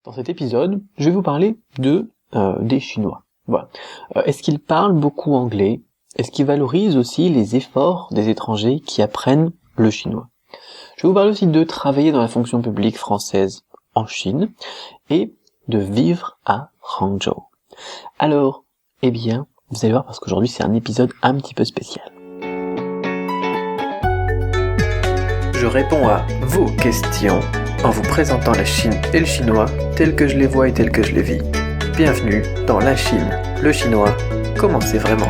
Dans cet épisode, je vais vous parler des Chinois. Voilà. Est-ce qu'ils parlent beaucoup anglais? Est-ce qu'ils valorisent aussi les efforts des étrangers qui apprennent le chinois? Je vais vous parler aussi de travailler dans la fonction publique française en Chine et de vivre à Hangzhou. Alors, eh bien, vous allez voir parce qu'aujourd'hui c'est un épisode un petit peu spécial. Je réponds à vos questions en vous présentant la Chine et le chinois tels que je les vois et tels que je les vis. Bienvenue dans la Chine, le chinois, comment c'est vraiment.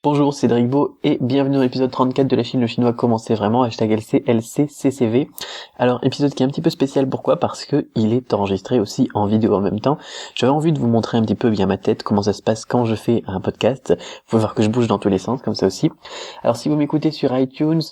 Bonjour, c'est Cédric Beau et bienvenue dans l'épisode 34 de la Chine, le chinois, comment c'est vraiment, hashtag LCLCCCV. Alors, épisode qui est un petit peu spécial, pourquoi? Parce que il est enregistré aussi en vidéo en même temps. J'avais envie de vous montrer un petit peu bien ma tête, comment ça se passe quand je fais un podcast. Faut voir que je bouge dans tous les sens, comme ça aussi. Alors, si vous m'écoutez sur iTunes,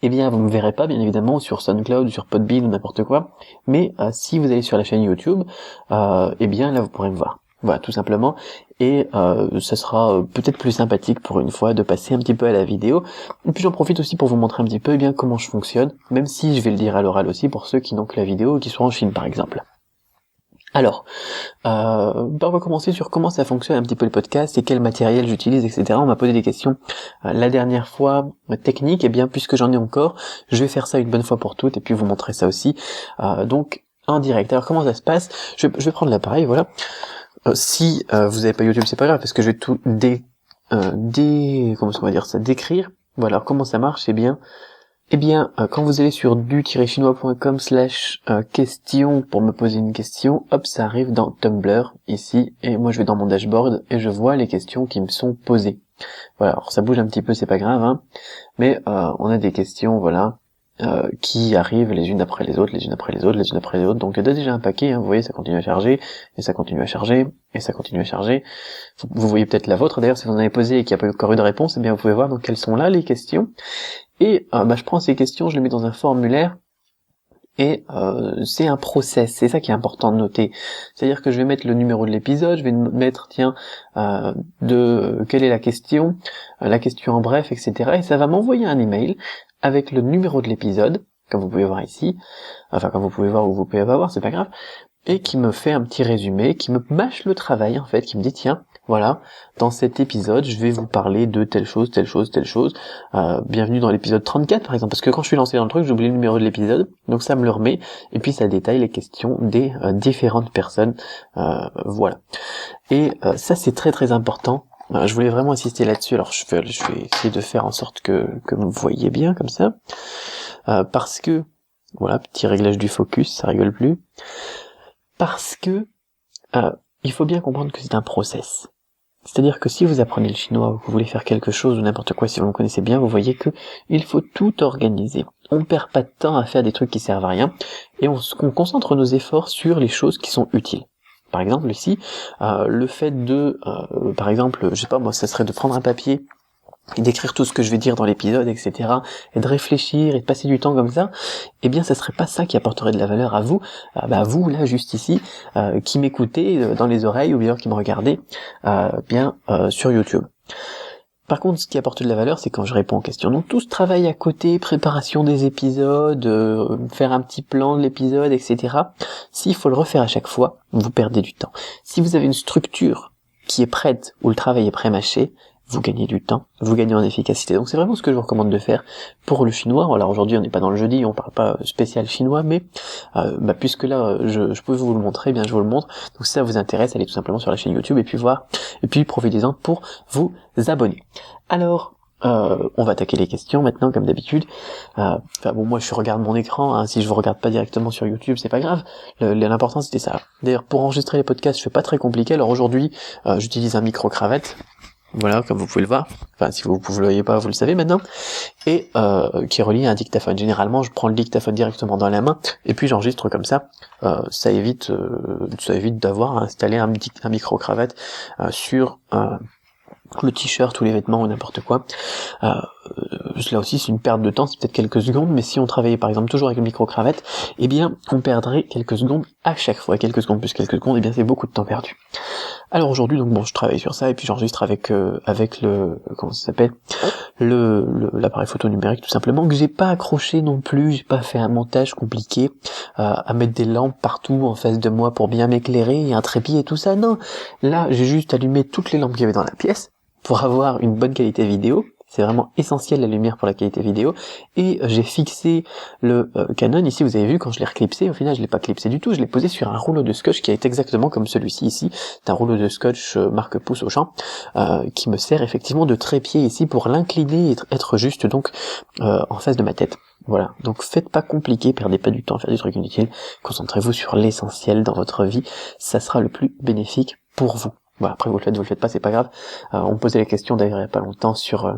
eh bien, vous me verrez pas, bien évidemment, ou sur SoundCloud, ou sur Podbean, ou n'importe quoi. Mais, si vous allez sur la chaîne YouTube, eh bien, là, vous pourrez me voir. Voilà, tout simplement. Et ça sera peut-être plus sympathique pour une fois de passer un petit peu à la vidéo. Et puis j'en profite aussi pour vous montrer un petit peu bien comment je fonctionne, même si je vais le dire à l'oral aussi pour ceux qui n'ont que la vidéo ou qui sont en Chine par exemple. Alors, on va commencer sur comment ça fonctionne un petit peu le podcast et quel matériel j'utilise, etc. On m'a posé des questions la dernière fois techniques, et bien puisque j'en ai encore, je vais faire ça une bonne fois pour toutes et puis vous montrer ça aussi. Donc en direct. Alors comment ça se passe? Je vais prendre l'appareil, voilà. Si vous n'avez pas YouTube, c'est pas grave parce que je vais tout comment on va dire ça, décrire. Voilà, alors comment ça marche? Quand vous allez sur du-chinois.com/question pour me poser une question, hop, ça arrive dans Tumblr ici et moi je vais dans mon dashboard et je vois les questions qui me sont posées. Voilà, alors ça bouge un petit peu, c'est pas grave, hein, mais on a des questions, voilà. Qui arrivent les unes après les autres, les unes après les autres, les unes après les autres. Donc il y a déjà un paquet, hein, vous voyez, ça continue à charger, et ça continue à charger, et ça continue à charger. Vous voyez peut-être la vôtre, d'ailleurs, si vous en avez posé et qu'il n'y a pas encore eu de réponse, eh bien vous pouvez voir donc quelles sont là les questions. Et je prends ces questions, je les mets dans un formulaire, et c'est un process, c'est ça qui est important de noter. C'est-à-dire que je vais mettre le numéro de l'épisode, je vais mettre, quelle est la question en bref, etc. Et ça va m'envoyer un email avec le numéro de l'épisode, comme vous pouvez voir ici, enfin comme vous pouvez voir ou vous pouvez pas voir, c'est pas grave, et qui me fait un petit résumé, qui me mâche le travail en fait, qui me dit tiens, voilà, dans cet épisode, je vais vous parler de telle chose, telle chose, telle chose. Bienvenue dans l'épisode 34 par exemple, parce que quand je suis lancé dans le truc, j'ai oublié le numéro de l'épisode, donc ça me le remet, et puis ça détaille les questions des différentes personnes, voilà. Et ça c'est très très important. Je voulais vraiment insister là-dessus, alors je vais essayer de faire en sorte que vous voyez bien comme ça, parce que, voilà, petit réglage du focus, ça rigole plus, parce que il faut bien comprendre que c'est un process. C'est-à-dire que si vous apprenez le chinois ou que vous voulez faire quelque chose ou n'importe quoi, si vous le connaissez bien, vous voyez que il faut tout organiser. On perd pas de temps à faire des trucs qui servent à rien, et on concentre nos efforts sur les choses qui sont utiles. Par exemple ici, le fait de, par exemple, je sais pas moi, ça serait de prendre un papier et d'écrire tout ce que je vais dire dans l'épisode, etc., et de réfléchir et de passer du temps comme ça, eh bien ça serait pas ça qui apporterait de la valeur à vous, vous là juste ici, qui m'écoutez dans les oreilles ou bien qui me regardez sur YouTube. Par contre, ce qui apporte de la valeur, c'est quand je réponds aux questions. Donc tout ce travail à côté, préparation des épisodes, faire un petit plan de l'épisode, etc. S'il faut le refaire à chaque fois, vous perdez du temps. Si vous avez une structure qui est prête, où le travail est pré-mâché, vous gagnez du temps, vous gagnez en efficacité. Donc c'est vraiment ce que je vous recommande de faire pour le chinois. Alors aujourd'hui on n'est pas dans le jeudi, on parle pas spécial chinois, mais puisque là je peux vous le montrer, bien je vous le montre. Donc si ça vous intéresse, allez tout simplement sur la chaîne YouTube et puis profitez-en pour vous abonner. Alors on va attaquer les questions maintenant comme d'habitude. Moi je regarde mon écran, hein, si je vous regarde pas directement sur YouTube c'est pas grave. L'important c'était ça. D'ailleurs pour enregistrer les podcasts je fais pas très compliqué. Alors aujourd'hui j'utilise un micro-cravate. Voilà, comme vous pouvez le voir. Enfin, si vous le voyez pas, vous le savez maintenant. Et qui est relié à un dictaphone. Généralement, je prends le dictaphone directement dans la main et puis j'enregistre comme ça. Ça évite d'avoir à installer un micro-cravate sur le t-shirt ou les vêtements ou n'importe quoi. Là aussi c'est une perte de temps, c'est peut-être quelques secondes, mais si on travaillait par exemple toujours avec le micro-cravate, eh bien on perdrait quelques secondes à chaque fois, quelques secondes plus quelques secondes, eh bien c'est beaucoup de temps perdu. Alors aujourd'hui, donc bon, je travaille sur ça et puis j'enregistre avec le comment ça s'appelle, l'appareil photo numérique tout simplement, que j'ai pas accroché non plus, j'ai pas fait un montage compliqué à mettre des lampes partout en face de moi pour bien m'éclairer et un trépied et tout ça. Non, là j'ai juste allumé toutes les lampes qu'il y avait dans la pièce pour avoir une bonne qualité vidéo. C'est vraiment essentiel la lumière pour la qualité vidéo. Et j'ai fixé le Canon. Ici, vous avez vu, quand je l'ai reclipsé, au final, je l'ai pas clipsé du tout. Je l'ai posé sur un rouleau de scotch qui est exactement comme celui-ci ici. C'est un rouleau de scotch marque pouce au champ qui me sert effectivement de trépied ici pour l'incliner et être juste donc en face de ma tête. Voilà. Donc faites pas compliqué, perdez pas du temps à faire des trucs inutiles. Concentrez-vous sur l'essentiel dans votre vie. Ça sera le plus bénéfique pour vous. Voilà, après vous le faites pas, c'est pas grave. On me posait la question d'ailleurs il y a pas longtemps sur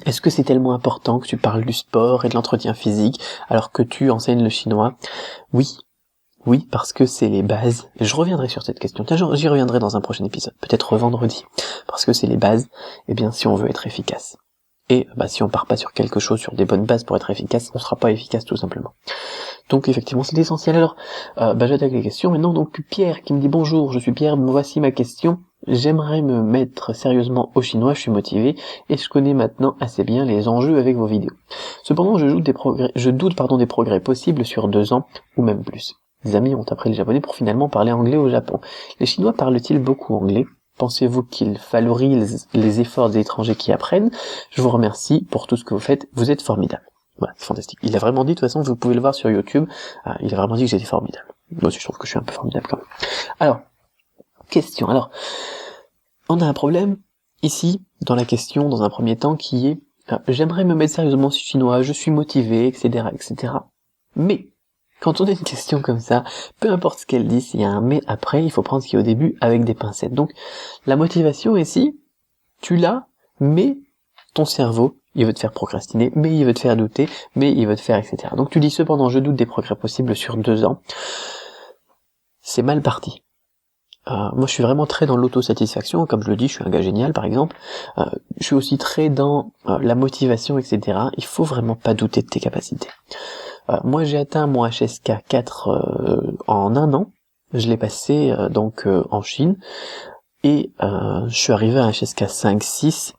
est-ce que c'est tellement important que tu parles du sport et de l'entretien physique alors que tu enseignes le chinois? Oui, parce que c'est les bases. Et je reviendrai sur cette question. Tiens, j'y reviendrai dans un prochain épisode, peut-être vendredi. Parce que c'est les bases, eh bien, si on veut être efficace. Et si on part pas sur quelque chose, sur des bonnes bases pour être efficace, on sera pas efficace tout simplement. Donc effectivement, c'est essentiel. Alors, j'attaque les questions. Maintenant, donc Pierre qui me dit bonjour, je suis Pierre, voici ma question. J'aimerais me mettre sérieusement au chinois, je suis motivé et je connais maintenant assez bien les enjeux avec vos vidéos. Cependant, je doute des progrès possibles sur 2 ans ou même plus. Des amis ont appris le japonais pour finalement parler anglais au Japon. Les Chinois parlent-ils beaucoup anglais? Pensez-vous qu'ils valorisent les efforts des étrangers qui apprennent? Je vous remercie pour tout ce que vous faites, vous êtes formidable. Voilà, c'est fantastique. Il a vraiment dit, de toute façon, vous pouvez le voir sur YouTube, il a vraiment dit que j'étais formidable. Moi aussi, je trouve que je suis un peu formidable quand même. Alors, question. Alors, on a un problème ici, dans la question, dans un premier temps, qui est j'aimerais me mettre sérieusement au chinois, je suis motivé, etc., etc. Mais, quand on a une question comme ça, peu importe ce qu'elle dit, s'il y a un mais après, il faut prendre ce qui est au début avec des pincettes. Donc, la motivation ici, tu l'as, mais ton cerveau, il veut te faire procrastiner, mais il veut te faire douter, mais il veut te faire, etc. Donc tu dis cependant, je doute des progrès possibles sur 2 ans. C'est mal parti. Moi je suis vraiment très dans l'autosatisfaction, comme je le dis, je suis un gars génial par exemple. Je suis aussi très dans la motivation, etc. Il faut vraiment pas douter de tes capacités. Moi j'ai atteint mon HSK 4 en 1 an. Je l'ai passé en Chine. Et je suis arrivé à HSK 5-6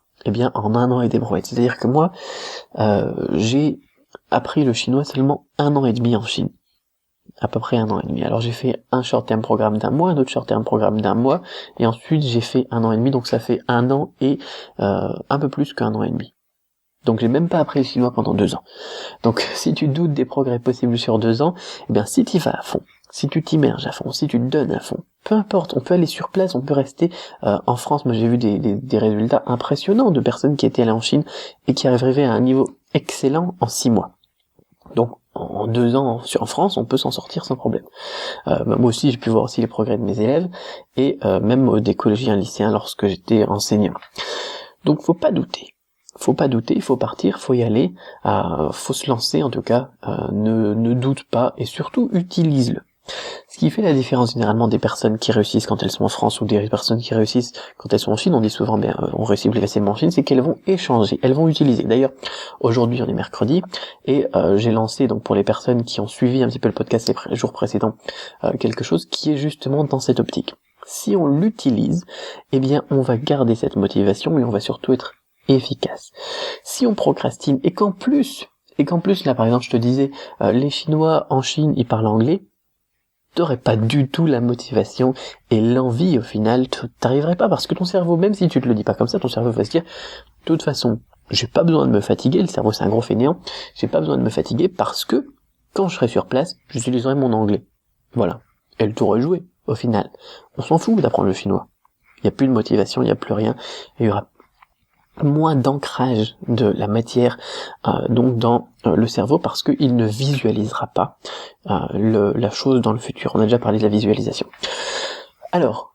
en 1 an et des brouettes. C'est-à-dire que moi, j'ai appris le chinois seulement 1 an et demi en Chine. À peu près 1 an et demi. Alors j'ai fait un short-term programme d'1 mois, un autre short-term programme d'1 mois, et ensuite j'ai fait 1 an et demi, donc ça fait 1 an et un peu plus qu'1 an et demi. Donc j'ai même pas appris le chinois pendant 2 ans. Donc si tu doutes des progrès possibles sur 2 ans, si tu y vas à fond, si tu t'immerges à fond, si tu te donnes à fond, peu importe, on peut aller sur place, on peut rester en France. Moi j'ai vu des résultats impressionnants de personnes qui étaient allées en Chine et qui arrivaient à un niveau excellent en 6 mois. Donc en 2 ans en France, on peut s'en sortir sans problème. Moi aussi j'ai pu voir aussi les progrès de mes élèves et même des collégiens lycéens lorsque j'étais enseignant. Donc faut pas douter, il faut partir, faut y aller, faut se lancer en tout cas, ne doute pas et surtout utilise-le. Ce qui fait la différence généralement des personnes qui réussissent quand elles sont en France ou des personnes qui réussissent quand elles sont en Chine, on dit souvent on réussit plus facilement en Chine, c'est qu'elles vont échanger, elles vont utiliser. D'ailleurs, aujourd'hui on est mercredi et j'ai lancé donc pour les personnes qui ont suivi un petit peu le podcast les jours précédents quelque chose qui est justement dans cette optique. Si on l'utilise, on va garder cette motivation et on va surtout être efficace. Si on procrastine et qu'en plus là par exemple je te disais les Chinois en Chine ils parlent anglais, t'aurais pas du tout la motivation et l'envie au final, t'arriverais pas parce que ton cerveau, même si tu te le dis pas comme ça, ton cerveau va se dire de toute façon j'ai pas besoin de me fatiguer, le cerveau c'est un gros fainéant, j'ai pas besoin de me fatiguer parce que quand je serai sur place j'utiliserai mon anglais. Voilà, et le tour est joué au final. On s'en fout d'apprendre le chinois, il y a plus de motivation, il y a plus rien, et il y aura moins d'ancrage de la matière donc dans le cerveau parce qu'il ne visualisera pas la chose dans le futur. On a déjà parlé de la visualisation. Alors,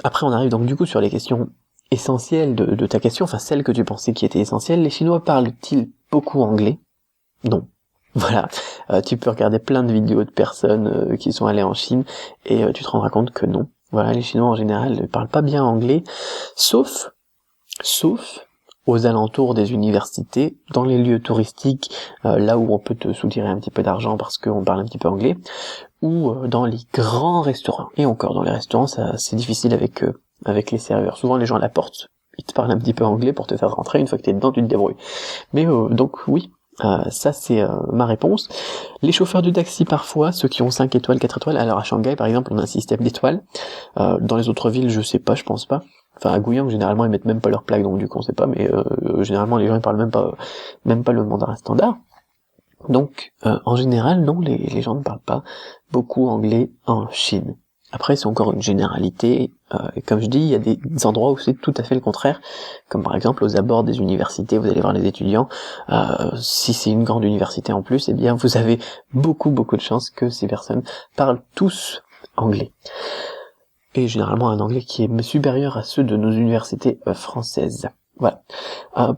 après on arrive donc du coup sur les questions essentielles de ta question, enfin celles que tu pensais qui étaient essentielles. Les Chinois parlent-ils beaucoup anglais? Non. Voilà, tu peux regarder plein de vidéos de personnes qui sont allées en Chine et tu te rendras compte que non. Voilà, les Chinois en général ne parlent pas bien anglais, sauf aux alentours des universités, dans les lieux touristiques, là où on peut te soutirer un petit peu d'argent parce qu'on parle un petit peu anglais, ou dans les grands restaurants. Et encore, dans les restaurants, c'est difficile avec les serveurs. Souvent, les gens à la porte, ils te parlent un petit peu anglais pour te faire rentrer. Une fois que t'es dedans, tu te débrouilles. Mais donc oui, ça c'est ma réponse. Les chauffeurs de taxi parfois, ceux qui ont 5 étoiles, 4 étoiles, alors à Shanghai par exemple, on a un système d'étoiles. Dans les autres villes, je sais pas, je pense pas. Enfin, à Guyang, généralement, ils mettent même pas leur plaque, donc du coup, on sait pas, mais généralement, les gens, ils parlent même pas le mandarin standard. Donc, en général, non, les gens ne parlent pas beaucoup anglais en Chine. Après, c'est encore une généralité, et comme je dis, il y a des endroits où c'est tout à fait le contraire, comme par exemple aux abords des universités, vous allez voir les étudiants, si c'est une grande université en plus, eh bien, vous avez beaucoup de chances que ces personnes parlent tous anglais. Et généralement un anglais qui est supérieur à ceux de nos universités françaises. Voilà.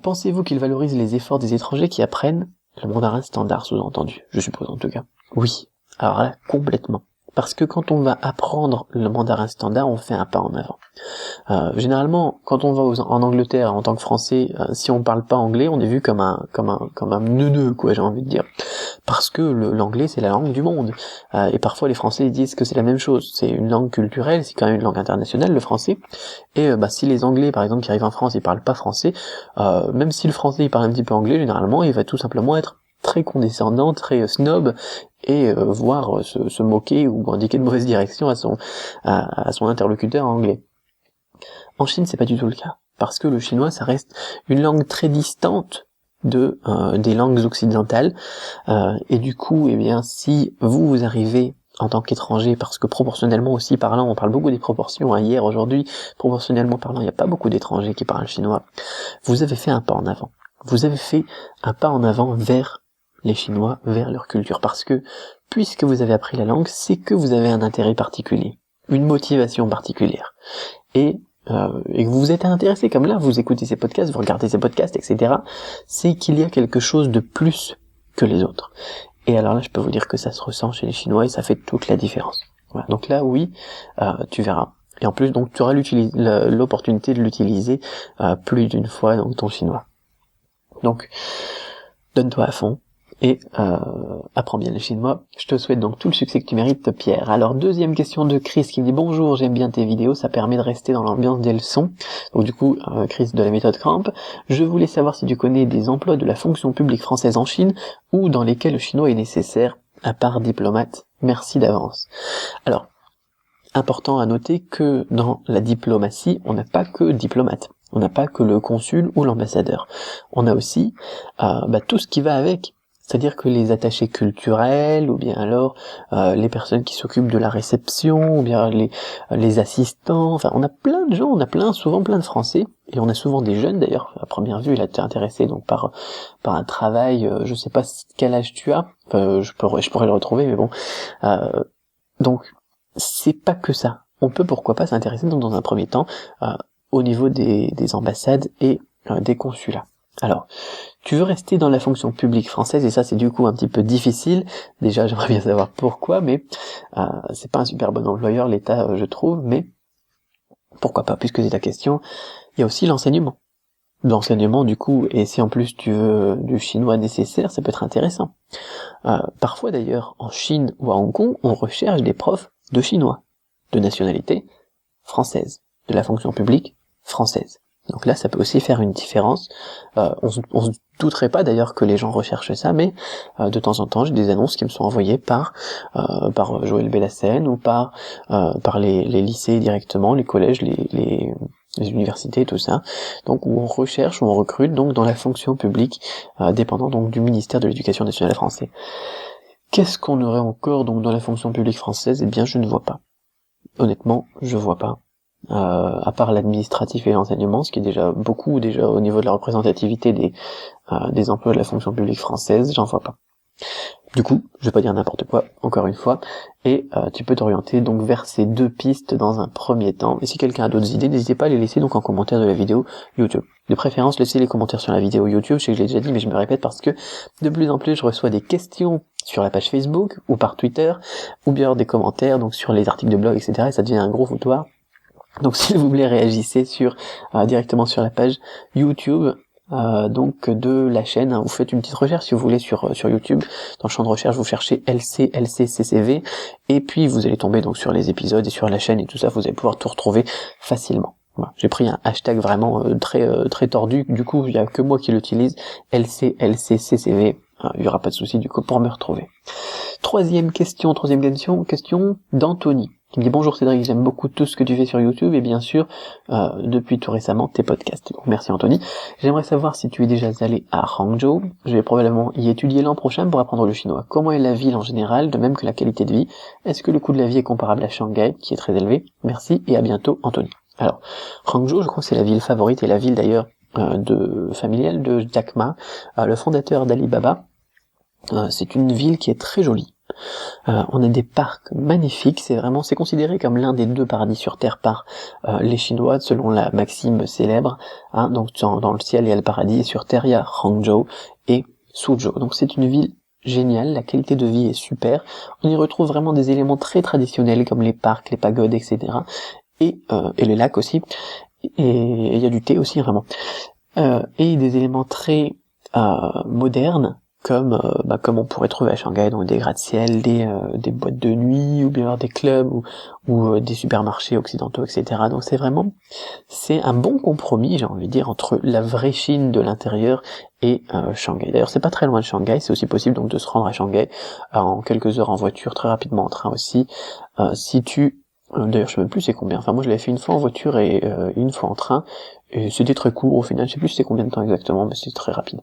Pensez-vous qu'ils valorisent les efforts des étrangers qui apprennent le mandarin standard, sous-entendu, je suppose en tout cas? Oui. Alors là, complètement. Parce que quand on va apprendre le mandarin standard, on fait un pas en avant. Généralement, quand on va en Angleterre en tant que Français, si on parle pas anglais, on est vu comme un neuneu, quoi, j'ai envie de dire. Parce que l'anglais, c'est la langue du monde. Et parfois, les Français disent que c'est la même chose. C'est une langue culturelle, c'est quand même une langue internationale, le français. Et si les Anglais, par exemple, qui arrivent en France, ils parlent pas français, même si le français, il parle un petit peu anglais, généralement, il va tout simplement être très condescendant, très snob, et voire se moquer ou indiquer de mauvaise direction à son interlocuteur anglais. En Chine, c'est pas du tout le cas, parce que le chinois, ça reste une langue très distante des langues occidentales, et du coup, eh bien, si vous arrivez en tant qu'étranger, parce que proportionnellement aussi parlant, on parle beaucoup des proportions, hier, aujourd'hui, proportionnellement parlant, il n'y a pas beaucoup d'étrangers qui parlent chinois, vous avez fait un pas en avant. Vous avez fait un pas en avant vers les Chinois, vers leur culture, parce que, puisque vous avez appris la langue, c'est que vous avez un intérêt particulier, une motivation particulière, et que vous vous êtes intéressé, comme là, vous écoutez ces podcasts, vous regardez ces podcasts, etc., c'est qu'il y a quelque chose de plus que les autres. Et alors là, je peux vous dire que ça se ressent chez les Chinois et ça fait toute la différence. Voilà. Donc là, oui, tu verras. Et en plus, donc, tu auras l'opportunité de l'utiliser plus d'une fois dans ton chinois. Donc, donne-toi à fond et apprends bien le chinois. Je te souhaite donc tout le succès que tu mérites, Pierre. Alors, deuxième question de Chris qui me dit « Bonjour, j'aime bien tes vidéos, ça permet de rester dans l'ambiance des leçons. » Donc du coup, Chris de la méthode Cramp. Je voulais savoir si tu connais des emplois de la fonction publique française en Chine ou dans lesquels le chinois est nécessaire, à part diplomate. Merci d'avance. Alors, important à noter que dans la diplomatie, on n'a pas que diplomate. On n'a pas que le consul ou l'ambassadeur. On a aussi tout ce qui va avec. C'est-à-dire que les attachés culturels, ou bien alors les personnes qui s'occupent de la réception, ou bien les assistants, enfin on a plein de gens, souvent plein de Français, et on a souvent des jeunes d'ailleurs, à première vue il a été intéressé donc par un travail, je sais pas quel âge tu as, je pourrais le retrouver, mais bon. Donc c'est pas que ça. On peut pourquoi pas s'intéresser donc dans un premier temps au niveau des ambassades et des consulats. Alors, tu veux rester dans la fonction publique française, et ça c'est du coup un petit peu difficile, déjà j'aimerais bien savoir pourquoi, mais c'est pas un super bon employeur l'État je trouve, mais pourquoi pas, puisque c'est ta question. Il y a aussi l'enseignement. L'enseignement du coup, et si en plus tu veux du chinois nécessaire, ça peut être intéressant. Parfois d'ailleurs, en Chine ou à Hong Kong, on recherche des profs de chinois, de nationalité française, de la fonction publique française. Donc là, ça peut aussi faire une différence. On se douterait pas d'ailleurs que les gens recherchent ça, mais de temps en temps, j'ai des annonces qui me sont envoyées par Joël Bellassène ou par les lycées directement, les collèges, les universités, tout ça. Donc où on recherche, où on recrute donc dans la fonction publique, dépendant donc du ministère de l'Éducation nationale français. Qu'est-ce qu'on aurait encore donc dans la fonction publique française? Eh bien, je ne vois pas. Honnêtement, je vois pas. À part l'administratif et l'enseignement, ce qui est déjà beaucoup au niveau de la représentativité des emplois de la fonction publique française, j'en vois pas. Du coup, je vais pas dire n'importe quoi, encore une fois, et tu peux t'orienter donc vers ces deux pistes dans un premier temps. Et si quelqu'un a d'autres idées, n'hésitez pas à les laisser donc en commentaire de la vidéo YouTube. De préférence, laissez les commentaires sur la vidéo YouTube, je sais que je l'ai déjà dit, mais je me répète parce que de plus en plus, je reçois des questions sur la page Facebook, ou par Twitter, ou bien des commentaires donc sur les articles de blog, etc. Et ça devient un gros foutoir. Donc s'il vous plaît, réagissez directement sur la page YouTube, donc de la chaîne, hein. Vous faites une petite recherche si vous voulez sur YouTube. Dans le champ de recherche, vous cherchez LCCCV et puis vous allez tomber donc sur les épisodes et sur la chaîne et tout ça, vous allez pouvoir tout retrouver facilement. Voilà. J'ai pris un hashtag vraiment très tordu, du coup il y a que moi qui l'utilise, LCCCV. Il y aura pas de souci du coup pour me retrouver. Troisième question d'Anthony, qui me dit: bonjour Cédric, j'aime beaucoup tout ce que tu fais sur YouTube et bien sûr, depuis tout récemment, tes podcasts. Donc, merci Anthony. J'aimerais savoir si tu es déjà allé à Hangzhou. Je vais probablement y étudier l'an prochain pour apprendre le chinois. Comment est la ville en général, de même que la qualité de vie? Est-ce que le coût de la vie est comparable à Shanghai, qui est très élevé? Merci et à bientôt Anthony. Alors, Hangzhou, je crois que c'est la ville favorite et la ville d'ailleurs familiale de Jack Ma, le fondateur d'Alibaba. C'est une ville qui est très jolie. On a des parcs magnifiques, c'est considéré comme l'un des 2 paradis sur terre par les Chinois, selon la maxime célèbre, hein. Donc dans le ciel il y a le paradis et sur terre il y a Hangzhou et Suzhou. Donc c'est une ville géniale, la qualité de vie est super, on y retrouve vraiment des éléments très traditionnels comme les parcs, les pagodes, etc. Et les lacs aussi, et il y a du thé aussi vraiment. Et des éléments très modernes, comme on pourrait trouver à Shanghai, donc des gratte-ciel, des boîtes de nuit, ou bien des clubs, ou des supermarchés occidentaux, etc. Donc c'est un bon compromis, j'ai envie de dire, entre la vraie Chine de l'intérieur et Shanghai. D'ailleurs, c'est pas très loin de Shanghai, c'est aussi possible donc de se rendre à Shanghai en quelques heures en voiture, très rapidement en train aussi, d'ailleurs je sais même plus c'est combien, enfin moi je l'avais fait une fois en voiture et une fois en train, et c'était très court au final, je sais plus c'est combien de temps exactement, mais c'est très rapide.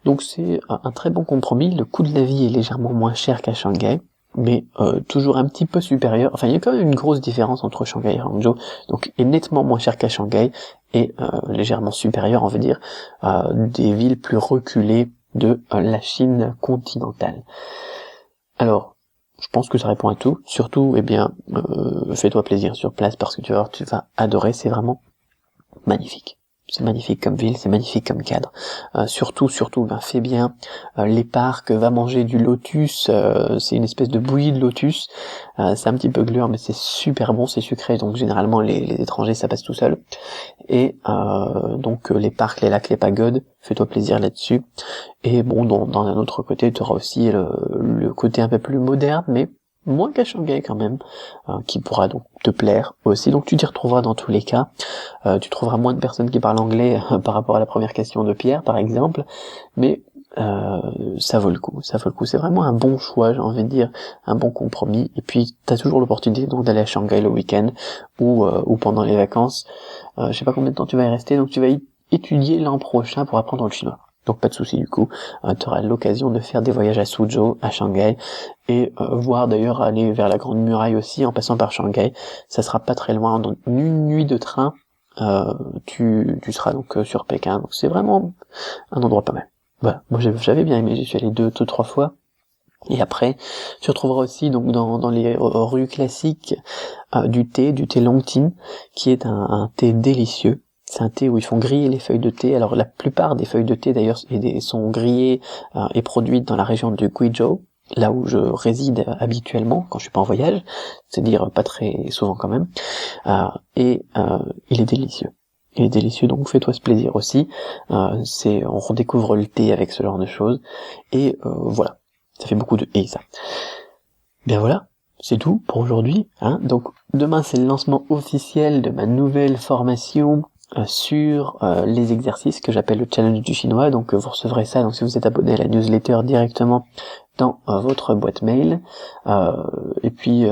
Donc c'est un très bon compromis, le coût de la vie est légèrement moins cher qu'à Shanghai, mais toujours un petit peu supérieur, enfin il y a quand même une grosse différence entre Shanghai et Hangzhou, donc est nettement moins cher qu'à Shanghai, et légèrement supérieur, on veut dire, des villes plus reculées de la Chine continentale. Alors, je pense que ça répond à tout. Surtout, fais-toi plaisir sur place parce que tu vas adorer, c'est vraiment magnifique. C'est magnifique comme ville, c'est magnifique comme cadre. Surtout, fais bien les parcs, va manger du lotus, c'est une espèce de bouillie de lotus. C'est un petit peu gluant, mais c'est super bon, c'est sucré, donc généralement les étrangers ça passe tout seul. Et donc les parcs, les lacs, les pagodes, fais-toi plaisir là-dessus. Et bon, dans un autre côté, tu auras aussi le côté un peu plus moderne, mais moins qu'à Shanghai quand même, qui pourra donc te plaire aussi. Donc tu t'y retrouveras dans tous les cas. Tu trouveras moins de personnes qui parlent anglais par rapport à la première question de Pierre, par exemple, mais ça vaut le coup. C'est vraiment un bon choix, j'ai envie de dire, un bon compromis. Et puis t'as toujours l'opportunité donc d'aller à Shanghai le week-end ou pendant les vacances. Je sais pas combien de temps tu vas y rester, donc tu vas y étudier l'an prochain pour apprendre le chinois. Donc pas de souci du coup, tu auras l'occasion de faire des voyages à Suzhou, à Shanghai, et voire d'ailleurs aller vers la Grande Muraille aussi en passant par Shanghai. Ça sera pas très loin, dans une nuit de train, tu seras donc sur Pékin. Donc c'est vraiment un endroit pas mal. Voilà, moi j'avais bien aimé, j'y suis allé 2-3 fois. Et après, tu retrouveras aussi donc dans les rues classiques du thé Longting, qui est un thé délicieux. C'est un thé où ils font griller les feuilles de thé. Alors la plupart des feuilles de thé d'ailleurs sont grillées et produites dans la région du Guizhou, là où je réside habituellement quand je suis pas en voyage, c'est-à-dire pas très souvent quand même. Il est délicieux. Il est délicieux, donc fais-toi ce plaisir aussi. On redécouvre le thé avec ce genre de choses. Et voilà, ça fait beaucoup de et ça. Bien voilà. C'est tout pour aujourd'hui, hein. Donc demain c'est le lancement officiel de ma nouvelle formation sur les exercices que j'appelle le challenge du chinois. Donc vous recevrez ça, donc si vous êtes abonné à la newsletter directement dans votre boîte mail. Et puis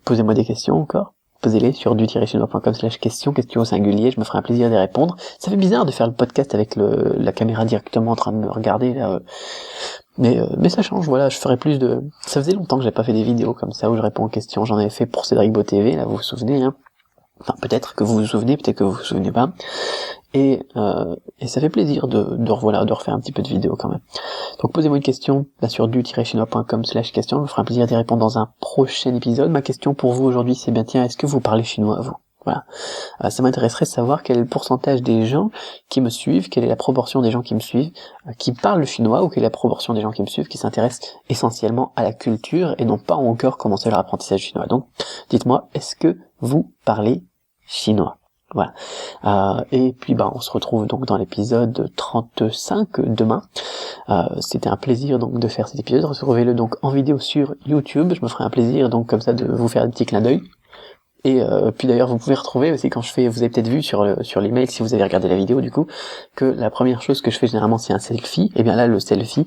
posez-moi des questions encore. Posez-les sur du-chinois.com/questions au singulier, je me ferai un plaisir d'y répondre. Ça fait bizarre de faire le podcast avec la caméra directement en train de me regarder là. Mais ça change, voilà, je ferai plus de... Ça faisait longtemps que j'ai pas fait des vidéos comme ça où je réponds aux questions, j'en avais fait pour Cédric Beau TV, là vous vous souvenez, hein. Enfin peut-être que vous vous souvenez, peut-être que vous vous souvenez pas. Et ça fait plaisir de refaire un petit peu de vidéos quand même. Donc posez-moi une question là sur du-chinois.com/question, je me ferai un plaisir d'y répondre dans un prochain épisode. Ma question pour vous aujourd'hui c'est bien, tiens, est-ce que vous parlez chinois vous? Voilà. Ça m'intéresserait de savoir quel est le pourcentage des gens qui me suivent, quelle est la proportion des gens qui me suivent, qui parlent le chinois, ou quelle est la proportion des gens qui me suivent, qui s'intéressent essentiellement à la culture et n'ont pas encore commencé leur apprentissage chinois. Donc, dites-moi, est-ce que vous parlez chinois? Voilà. Et puis on se retrouve donc dans l'épisode 35 demain. C'était un plaisir donc de faire cet épisode. Retrouvez-le donc en vidéo sur YouTube. Je me ferai un plaisir donc comme ça de vous faire un petit clin d'œil. Et puis d'ailleurs vous pouvez retrouver aussi quand je fais, vous avez peut-être vu sur l'email si vous avez regardé la vidéo du coup, que la première chose que je fais généralement c'est un selfie. Et bien là le selfie,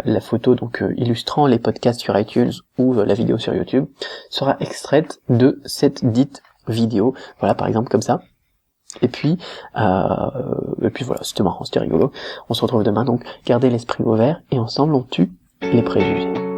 la photo donc illustrant les podcasts sur iTunes ou la vidéo sur YouTube sera extraite de cette dite vidéo. Voilà, par exemple comme ça. Et puis voilà, c'était marrant, c'était rigolo. On se retrouve demain donc, gardez l'esprit ouvert et ensemble on tue les préjugés.